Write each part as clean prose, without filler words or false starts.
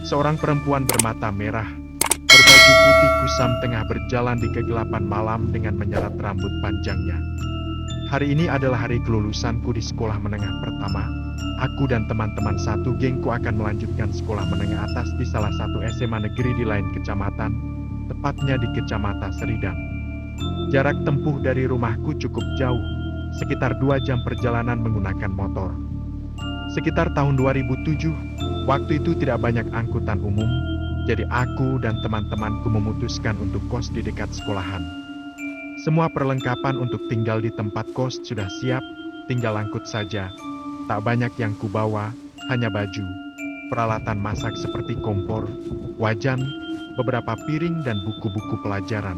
Seorang perempuan bermata merah, berbaju putih kusam tengah berjalan di kegelapan malam dengan menyerat rambut panjangnya. Hari ini adalah hari kelulusanku di sekolah menengah pertama. Aku dan teman-teman satu gengku akan melanjutkan sekolah menengah atas di salah satu SMA negeri di lain kecamatan, tepatnya di Kecamatan Seridang. Jarak tempuh dari rumahku cukup jauh, sekitar 2 jam perjalanan menggunakan motor. Sekitar tahun 2007, waktu itu tidak banyak angkutan umum, jadi aku dan teman-temanku memutuskan untuk kos di dekat sekolahan. Semua perlengkapan untuk tinggal di tempat kos sudah siap, tinggal angkut saja. Tak banyak yang kubawa, hanya baju, peralatan masak seperti kompor, wajan, beberapa piring dan buku-buku pelajaran.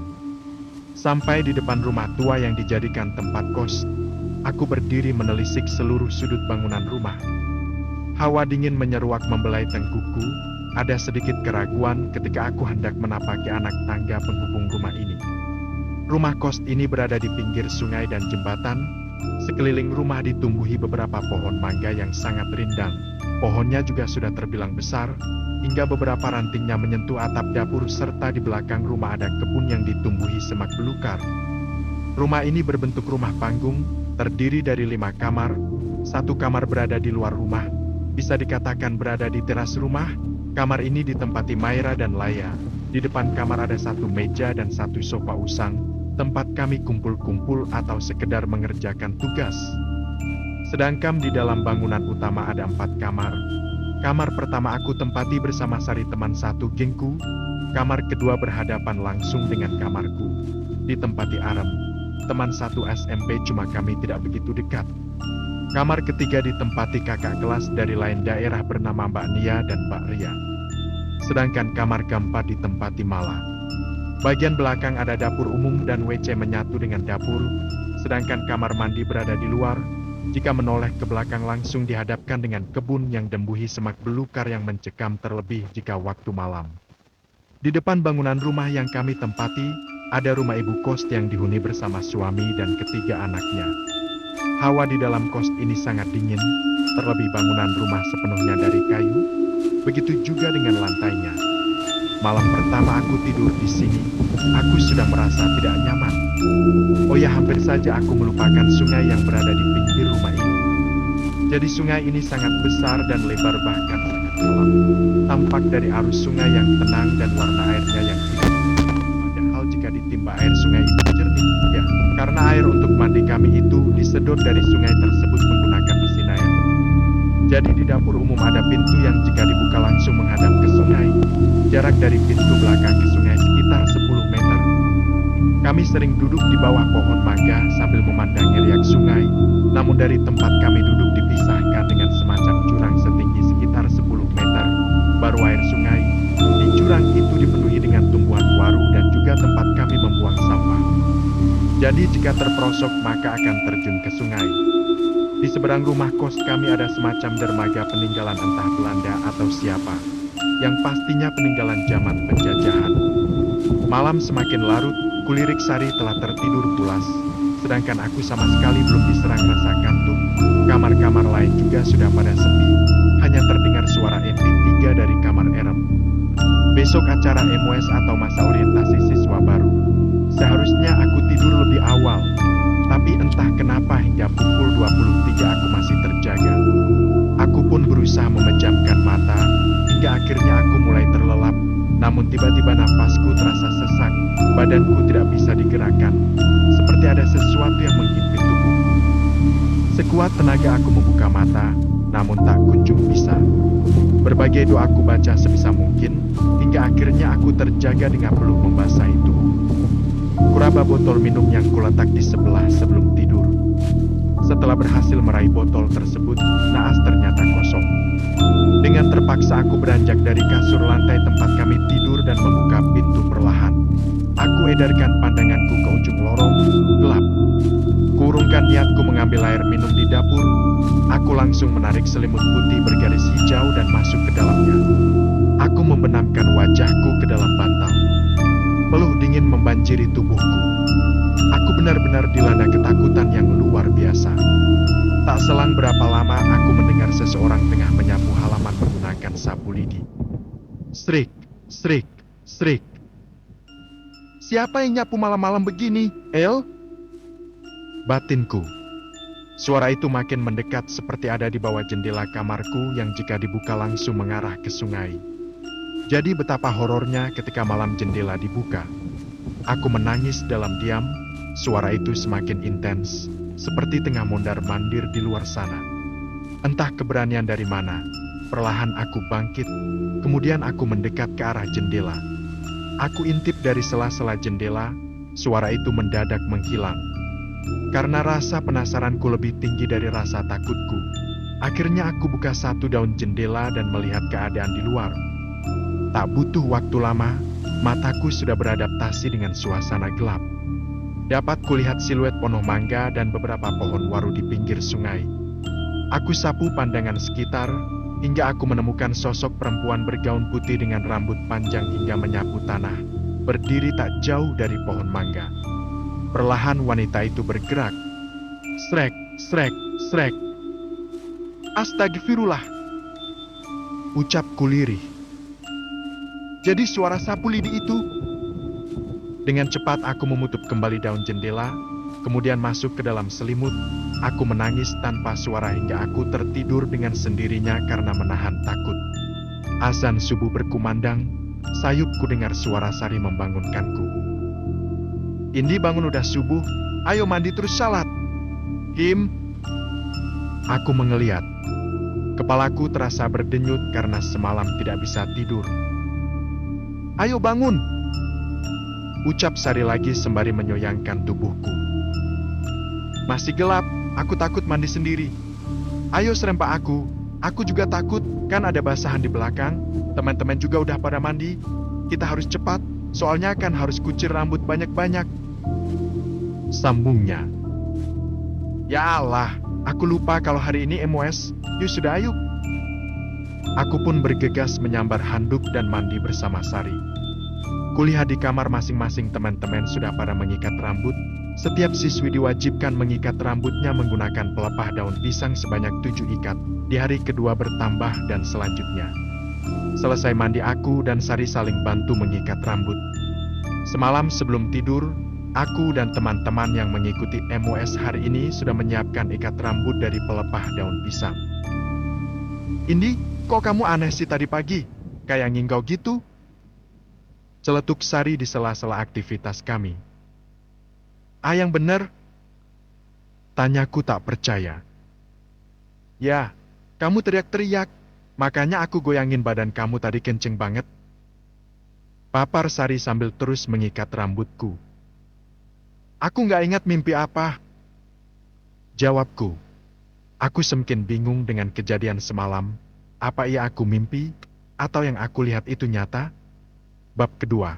Sampai di depan rumah tua yang dijadikan tempat kos, aku berdiri menelisik seluruh sudut bangunan rumah. Hawa dingin menyeruak membelai tengkukku, ada sedikit keraguan ketika aku hendak menapaki anak tangga penghubung rumah ini. Rumah kos ini berada di pinggir sungai dan jembatan. Sekeliling rumah ditumbuhi beberapa pohon mangga yang sangat rindang. Pohonnya juga sudah terbilang besar, hingga beberapa rantingnya menyentuh atap dapur serta di belakang rumah ada kebun yang ditumbuhi semak belukar. Rumah ini berbentuk rumah panggung, terdiri dari 5 kamar. 1 kamar berada di luar rumah, bisa dikatakan berada di teras rumah. Kamar ini ditempati Maira dan Laya. Di depan kamar ada 1 meja dan 1 sofa usang, tempat kami kumpul-kumpul atau sekedar mengerjakan tugas. Sedangkan di dalam bangunan utama ada 4 kamar. Kamar pertama aku tempati bersama Sari teman satu gengku. Kamar kedua berhadapan langsung dengan kamarku. Ditempati Arem, teman satu SMP, cuma kami tidak begitu dekat. Kamar ketiga ditempati kakak kelas dari lain daerah bernama Mbak Nia dan Mbak Ria. Sedangkan kamar keempat ditempati Mala. Bagian belakang ada dapur umum dan WC menyatu dengan dapur, sedangkan kamar mandi berada di luar. Jika menoleh ke belakang langsung dihadapkan dengan kebun yang dembuhi semak belukar yang mencekam terlebih jika waktu malam. Di depan bangunan rumah yang kami tempati, ada rumah ibu kos yang dihuni bersama suami dan ketiga anaknya. Hawa di dalam kos ini sangat dingin, terlebih bangunan rumah sepenuhnya dari kayu, begitu juga dengan lantainya. Malam pertama aku tidur di sini, aku sudah merasa tidak nyaman. Oh ya, hampir saja aku melupakan sungai yang berada di pinggir rumah ini. Jadi sungai ini sangat besar dan lebar bahkan sangat dalam. Tampak dari arus sungai yang tenang dan warna airnya yang tidak. Padahal jika ditimba air sungai itu jernih, ya, karena air untuk mandi kami itu disedot dari sungai tersebut menggunakan mesin air. Jadi di dapur umum ada pintu yang jika dibuka langsung menghadap ke sungai. Jarak dari pintu belakang ke sungai sekitar 10 meter. Kami sering duduk di bawah pohon mangga sambil memandangi riak sungai. Namun dari tempat kami duduk dipisahkan dengan semacam jurang setinggi sekitar 10 meter. Baru air sungai. Di jurang itu dipenuhi dengan tumbuhan waru dan juga tempat kami membuang sampah. Jadi jika terperosok maka akan terjun ke sungai. Di seberang rumah kos kami ada semacam dermaga peninggalan entah Belanda atau siapa. Yang pastinya peninggalan zaman penjajahan. Malam semakin larut, kulirik Sari telah tertidur pulas. Sedangkan aku sama sekali belum diserang rasa kantuk. Kamar-kamar lain juga sudah pada sepi. Hanya terdengar suara MP3 dari kamar Erem. Besok acara MOS atau masa orientasi siswa baru. Seharusnya aku tidur lebih awal. Tapi entah kenapa hingga pukul 23 aku masih terjaga. Aku pun berusaha memejamkan mata, hingga akhirnya aku mulai terlelap. Namun tiba-tiba nafasku terasa sesak, badanku tidak bisa digerakkan. Seperti ada sesuatu yang menghimpit tubuhku. Sekuat tenaga aku membuka mata, namun tak kunjung bisa. Berbagai doa aku baca sebisa mungkin, hingga akhirnya aku terjaga dengan peluk membasahi tubuh. Kuraba botol minum yang kuletak di sebelah sebelum tidur. Setelah berhasil meraih botol tersebut, naas ternyata kosong. Dengan terpaksa aku beranjak dari kasur lantai tempat kami tidur dan membuka pintu perlahan. Aku edarkan pandanganku ke ujung lorong, gelap. Kurungkan niatku mengambil air minum di dapur. Aku langsung menarik selimut putih bergaris hijau dan masuk ke dalamnya. Aku membenamkan wajahku ke dalam bantal. Peluh dingin membanjiri tubuhku. Aku benar-benar dilanda ketakutan yang luar biasa. Tak selang berapa lama aku mendengar seseorang tengah menyapu halaman menggunakan sapu lidi. Srik, srik, srik. Siapa yang nyapu malam-malam begini, El? Batinku. Suara itu makin mendekat seperti ada di bawah jendela kamarku yang jika dibuka langsung mengarah ke sungai. Jadi betapa horornya ketika malam jendela dibuka. Aku menangis dalam diam, suara itu semakin intens, seperti tengah mondar-mandir di luar sana. Entah keberanian dari mana, perlahan aku bangkit, kemudian aku mendekat ke arah jendela. Aku intip dari sela-sela jendela, suara itu mendadak menghilang. Karena rasa penasaranku lebih tinggi dari rasa takutku, akhirnya aku buka satu daun jendela dan melihat keadaan di luar. Tak butuh waktu lama, mataku sudah beradaptasi dengan suasana gelap. Dapat kulihat siluet pohon mangga dan beberapa pohon waru di pinggir sungai. Aku sapu pandangan sekitar, hingga aku menemukan sosok perempuan bergaun putih dengan rambut panjang hingga menyapu tanah, berdiri tak jauh dari pohon mangga. Perlahan wanita itu bergerak. Srek, srek, srek. Astagfirullah, ucapku lirih. Jadi suara sapu lidi itu. Dengan cepat aku menutup kembali daun jendela, kemudian masuk ke dalam selimut. Aku menangis tanpa suara hingga aku tertidur dengan sendirinya karena menahan takut. Azan subuh berkumandang, sayupku dengar suara Sari membangunkanku. Indi, bangun, udah subuh, ayo mandi terus salat. Kim. Aku mengeliat. Kepalaku terasa berdenyut karena semalam tidak bisa tidur. Ayo bangun, ucap Sari lagi sembari menyoyangkan tubuhku. Masih gelap, aku takut mandi sendiri. Ayo serempak aku juga takut, kan ada basahan di belakang, teman-teman juga udah pada mandi. Kita harus cepat, soalnya kan harus kucir rambut banyak-banyak. Sambungnya. Ya Allah, aku lupa kalau hari ini MOS, yuk sudah ayo. Aku pun bergegas menyambar handuk dan mandi bersama Sari. Kulihat di kamar masing-masing teman-teman sudah pada mengikat rambut. Setiap siswi diwajibkan mengikat rambutnya menggunakan pelepah daun pisang sebanyak 7 ikat. Di hari kedua bertambah dan selanjutnya. Selesai mandi aku dan Sari saling bantu mengikat rambut. Semalam sebelum tidur, aku dan teman-teman yang mengikuti MOS hari ini sudah menyiapkan ikat rambut dari pelepah daun pisang. Indi, kok kamu aneh sih tadi pagi? Kayak nginggau gitu? Celetuk Sari di sela-sela aktivitas kami. Yang bener? Tanyaku tak percaya. Ya, kamu teriak-teriak, makanya aku goyangin badan kamu tadi kenceng banget. Papar Sari sambil terus mengikat rambutku. Aku nggak ingat mimpi apa. Jawabku. Aku semakin bingung dengan kejadian semalam. Apa iya aku mimpi, atau yang aku lihat itu nyata? Bab kedua.